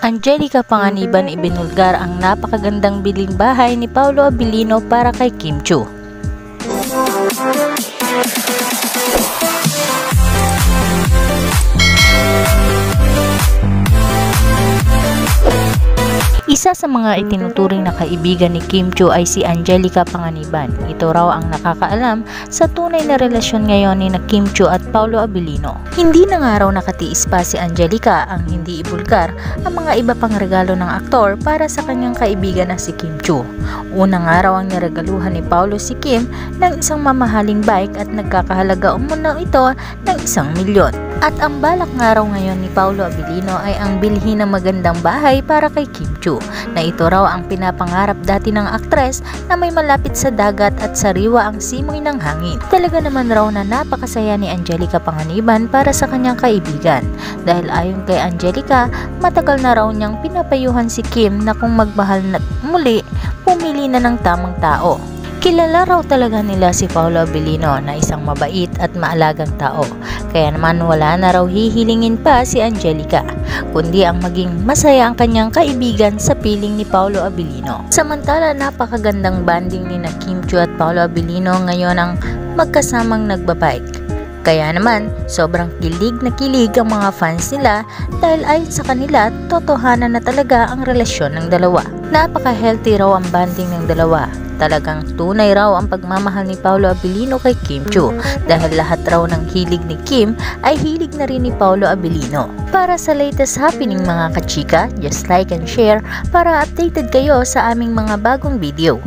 Angelica Panganiban ibinulgar ang napakagandang biling bahay ni Paolo Abilino para kay Kim Chiu. Isa sa mga itinuturing na kaibigan ni Kim Chiu ay si Angelica Panganiban. Ito raw ang nakakaalam sa tunay na relasyon ngayon ni Kim Chiu at Paolo Abilino. Hindi na nga raw nakatiis pa si Angelica ang hindi ibulgar ang mga iba pang regalo ng aktor para sa kanyang kaibigan na si Kim Chiu. Una nga raw ang niregaluhan ni Paolo si Kim ng isang mamahaling bike at nagkakahalaga umano ito ng 1 milyon. At ang balak nga raw ngayon ni Paolo Abilino ay ang bilhin ng magandang bahay para kay Kim Chiu, na ito raw ang pinapangarap dati ng aktres na may malapit sa dagat at sariwa ang simoy ng hangin. Talaga naman raw na napakasaya ni Angelica Panganiban para sa kanyang kaibigan, dahil ayon kay Angelica, matagal na raw niyang pinapayuhan si Kim na kung magmahal na muli, pumili na ng tamang tao. Kilala raw talaga nila si Paolo Abilino na isang mabait at maalagang tao, kaya naman wala na raw hihilingin pa si Angelica, kundi ang maging masaya ang kanyang kaibigan sa piling ni Paolo Abilino. Samantala, napakagandang banding ni Kim Chiu at Paolo Abilino ngayon ang magkasamang nagbabike. Kaya naman, sobrang kilig na kilig ang mga fans nila dahil ayon sa kanila, totohanan na talaga ang relasyon ng dalawa. Napaka-healthy raw ang banding ng dalawa. Talagang tunay raw ang pagmamahal ni Paolo Abilino kay Kim Chiu dahil lahat raw ng hilig ni Kim ay hilig na rin ni Paolo Abilino. Para sa latest happening mga kachika, just like and share para updated kayo sa aming mga bagong video.